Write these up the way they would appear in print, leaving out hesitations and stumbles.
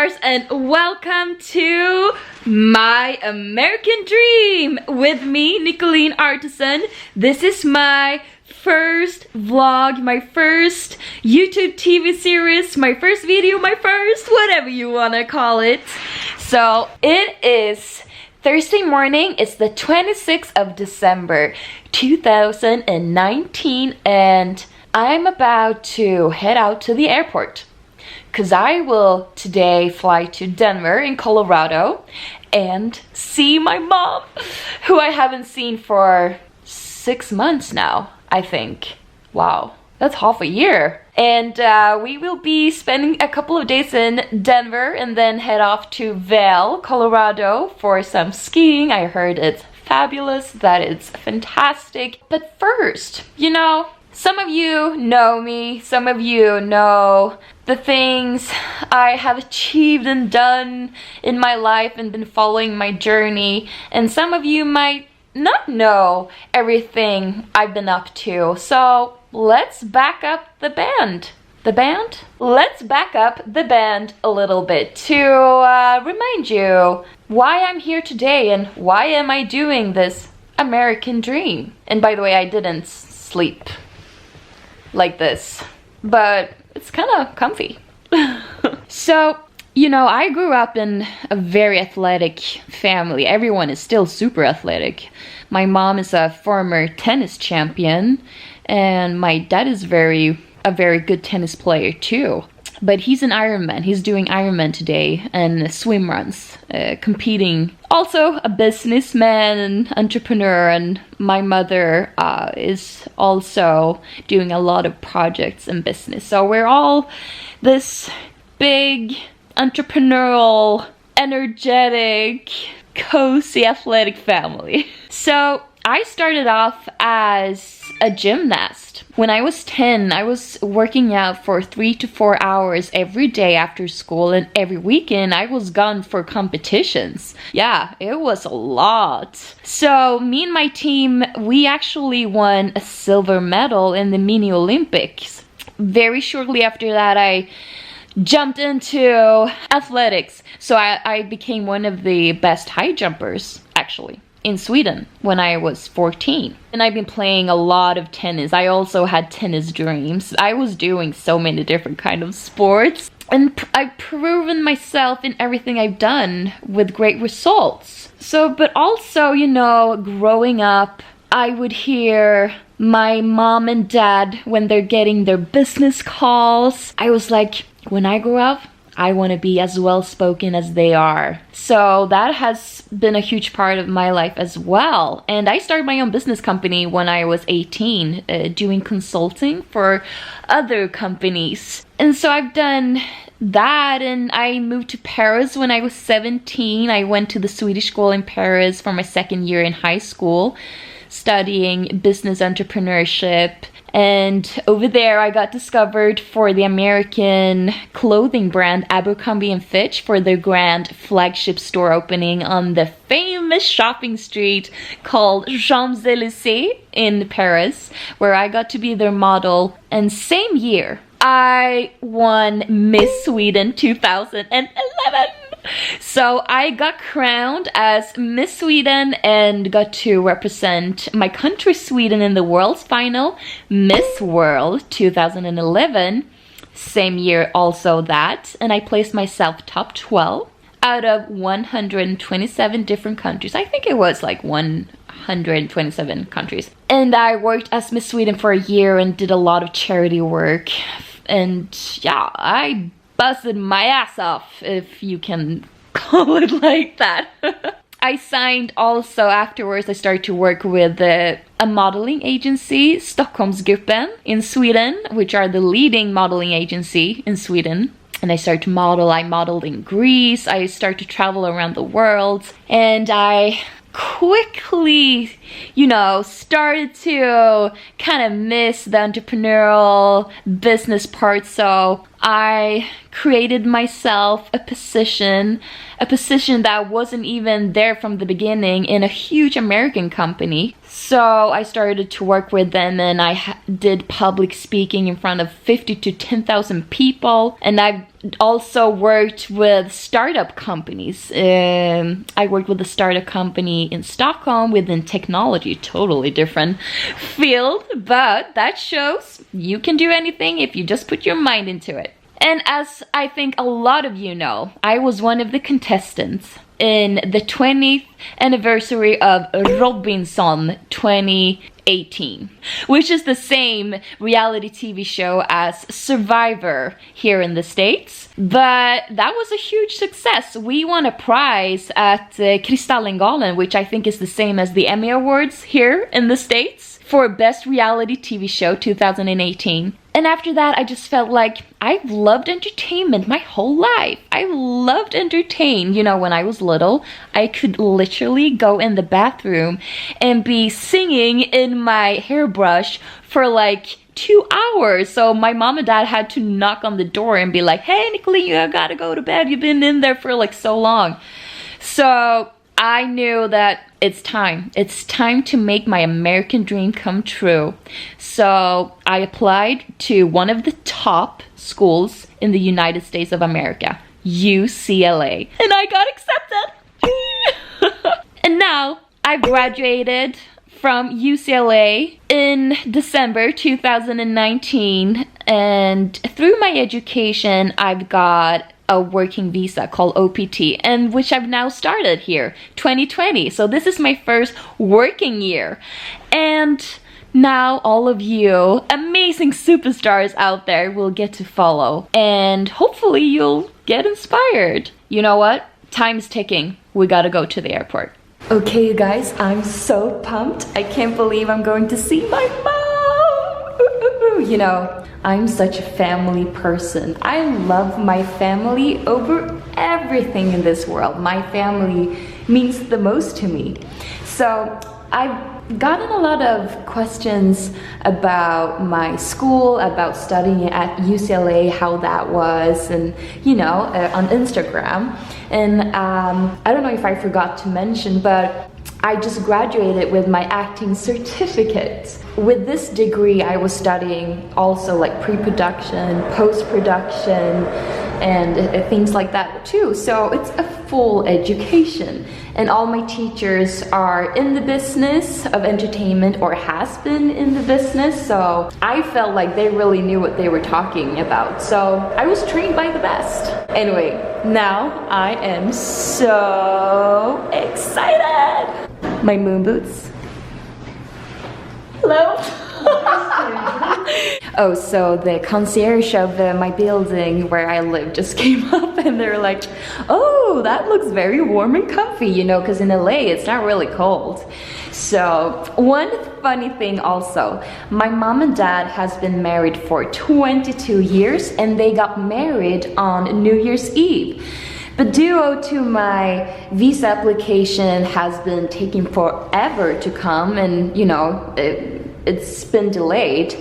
stars, and welcome to my American dream with me, Nicoline Artursson. This is my first vlog, my first YouTube TV series, my first video, my first whatever you want to call it. So it is Thursday morning. It's the 26th of December 2019, and I'm about to head out to the airport because I will today fly to Denver in Colorado and see my mom, who I haven't seen for 6 months now, I think. Wow, that's half a year. And we will be spending a couple of days in Denver and then head off to Vail, Colorado for some skiing. I heard it's fabulous, that it's fantastic. But first, you know, some of you know me, some of you know the things I have achieved and done in my life and been following my journey, and some of you might not know everything I've been up to. So let's back up the band. Let's back up the band a little bit to remind you why I'm here today and why am I doing this American dream. And by the way, I didn't sleep like this, but it's kind of comfy. So, you know, I grew up in a very athletic family. Everyone is still super athletic. My mom is a former tennis champion, and my dad is a very good tennis player too. But he's an Ironman. He's doing Ironman today and swim runs, competing. Also a businessman and entrepreneur, and my mother is also doing a lot of projects and business. So we're all this big, entrepreneurial, energetic, cozy, athletic family. So I started off as a gymnast. When I was 10, I was working out for 3 to 4 hours every day after school, and every weekend I was gone for competitions. Yeah, it was a lot. So me and my team, we actually won a silver medal in the mini Olympics. Very shortly after that, I jumped into athletics. So I became one of the best high jumpers, actually, in Sweden when I was 14. And I've been playing a lot of tennis. I also had tennis dreams. I was doing so many different kind of sports. And I've proven myself in everything I've done with great results. So, but also, you know, growing up, I would hear my mom and dad when they're getting their business calls. I was like, when I grow up, I want to be as well spoken as they are. So that has been a huge part of my life as well. And I started my own business company when I was 18, doing consulting for other companies. And so I've done that, and I moved to Paris when I was 17. I went to the Swedish school in Paris for my second year in high school, studying business entrepreneurship. And over there I got discovered for the American clothing brand Abercrombie & Fitch for their grand flagship store opening on the famous shopping street called Champs-Élysées in Paris, where I got to be their model. And same year, I won Miss Sweden 2011. So I got crowned as Miss Sweden and got to represent my country, Sweden, in the world's final Miss World 2011. Same year also that. And I placed myself top 12 out of 127 different countries. I think it was like 127 countries. And I worked as Miss Sweden for a year and did a lot of charity work. And yeah, I busted my ass off, if you can call it like that. I signed also afterwards. I started to work with a modeling agency, Stockholmsgruppen in Sweden, which are the leading modeling agency in Sweden. And I started to model. I modeled in Greece. I started to travel around the world. And I quickly, you know, started to kind of miss the entrepreneurial business part. So I created myself a position that wasn't even there from the beginning in a huge American company. So I started to work with them, and I did public speaking in front of 50 to 10,000 people. And I've also worked with startup companies. I worked with a startup company in Stockholm within technology, totally different field, but that shows you can do anything if you just put your mind into it. And as I think a lot of you know, I was one of the contestants in the 20th anniversary of Robinson 2018, which is the same reality TV show as Survivor here in the States. But that was a huge success. We won a prize at Kristallengalan, which I think is the same as the Emmy Awards here in the States, for Best Reality TV Show 2018. And after that, I just felt like I've loved entertainment my whole life. I loved entertain. You know, when I was little, I could literally go in the bathroom and be singing in my hairbrush for like 2 hours. So my mom and dad had to knock on the door and be like, "Hey, Nicoline, you gotta go to bed. You've been in there for like so long." So I knew that it's time. It's time to make my American dream come true. So I applied to one of the top schools in the United States of America, UCLA. And I got accepted. And now I've graduated from UCLA in December 2019. And through my education, I've got a working visa called OPT, and which I've now started here 2020. So this is my first working year, and now all of you amazing superstars out there will get to follow, and hopefully you'll get inspired. You know what? Time's ticking. We gotta go to the airport. Okay, you guys, I'm so pumped. I can't believe I'm going to see my mom. You know, I'm such a family person. I love my family over everything in this world. My family means the most to me. So I've gotten a lot of questions about my school, about studying at UCLA, how that was, and you know, on Instagram. And I don't know if I forgot to mention, but I just graduated with my acting certificate. With this degree, I was studying also like pre-production, post-production, and things like that too. So it's a full education. And all my teachers are in the business of entertainment or has been in the business. So I felt like they really knew what they were talking about. So I was trained by the best. Anyway, now I am so excited. My moon boots. Hello. Oh, so the concierge of my building where I live just came up and they're like, "Oh, that looks very warm and comfy," you know, because in LA it's not really cold. So one funny thing also, my mom and dad has been married for 22 years and they got married on New Year's Eve. But due to my visa application has been taking forever to come, and you know, it's been delayed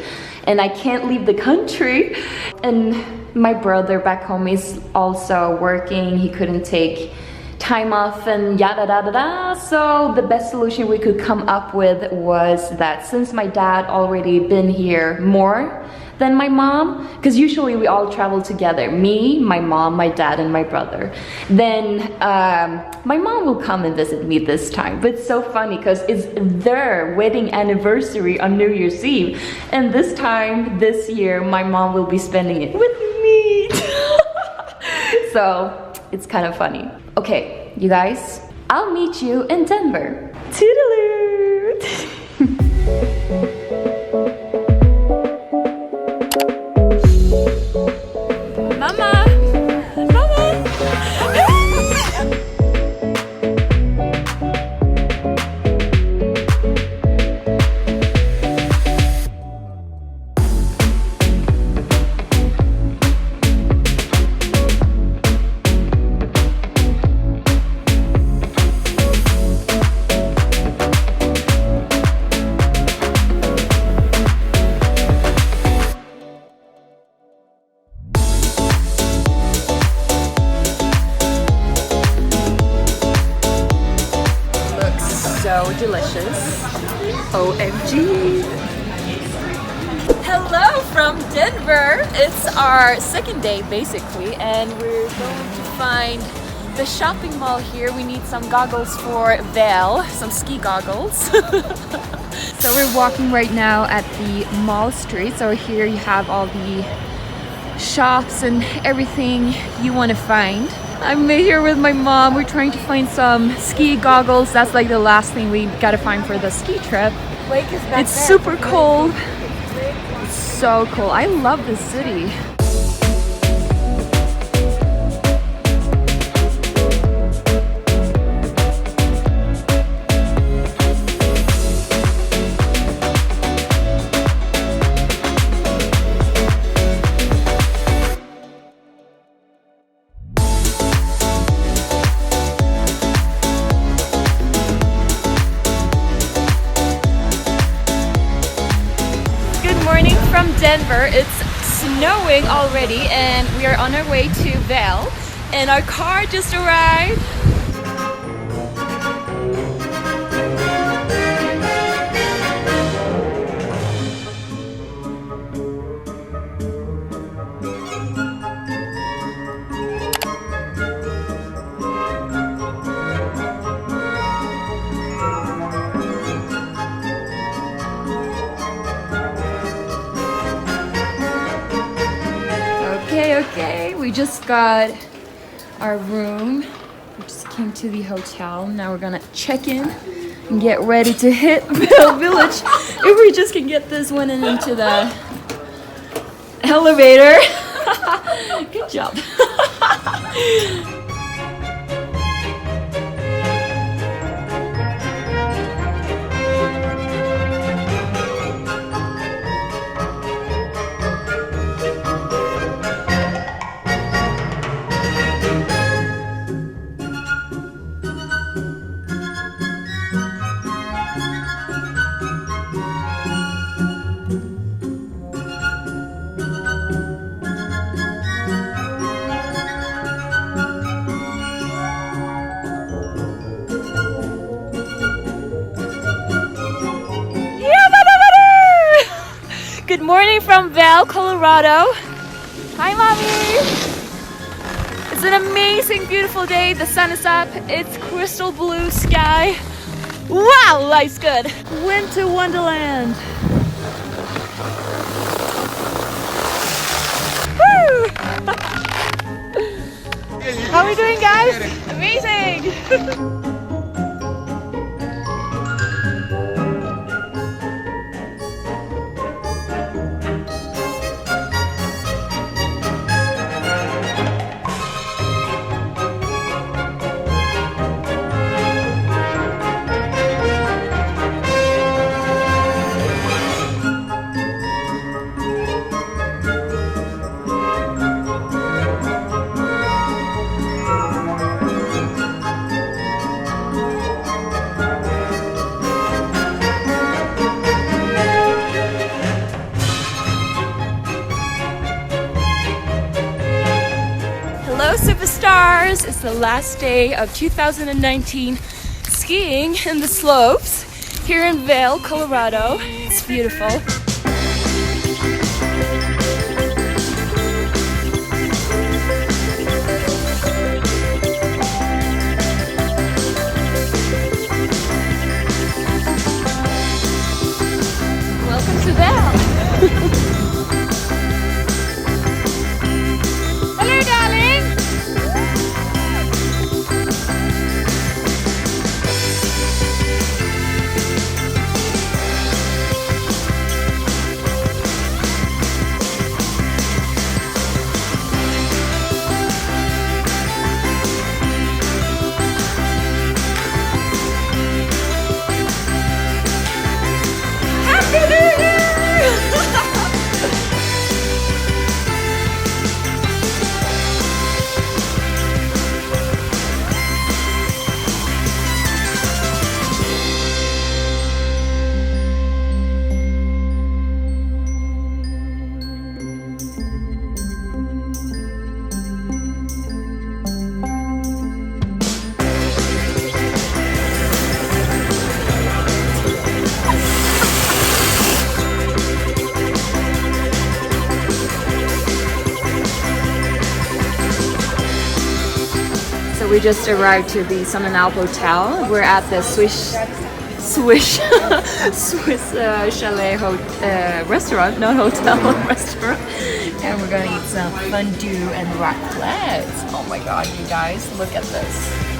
and I can't leave the country. And my brother back home is also working. He couldn't take time off and yada da da da. So the best solution we could come up with was that since my dad already been here more than my mom, because usually we all travel together, me, my mom, my dad, and my brother, then my mom will come and visit me this time. But it's so funny because it's their wedding anniversary on New Year's Eve, and this time this year my mom will be spending it with me. So it's kind of funny. Okay, you guys, I'll meet you in Denver. Toodaloo! so delicious. OMG! Hello from Denver! It's our second day basically, and we're going to find the shopping mall here. We need some goggles for Vail, some ski goggles. So we're walking right now at the mall street. So here you have all the shops and everything you want to find. I'm here with my mom. We're trying to find some ski goggles. That's like the last thing we gotta find for the ski trip. It's super cold. It's so cool. I love this city. From Denver. It's snowing already and we are on our way to Vail and our car just arrived. Okay, we just got our room. We just came to the hotel. Now we're gonna check in and get ready to hit Vail Village. If we just can get this one into the elevator. Good job. Good morning from Vail, Colorado. Hi, Mommy. It's an amazing, beautiful day. The sun is up. It's crystal blue sky. Wow, life's good. Winter Wonderland. Woo! How are we doing, guys? Amazing. Hello superstars! It's the last day of 2019 skiing in the slopes here in Vail, Colorado. It's beautiful. Welcome to Vail! We just arrived to the Sun and Alp Hotel. We're at the Swiss chalet restaurant, not hotel, restaurant. And we're gonna eat some fondue and raclette. Oh my god, you guys, look at this.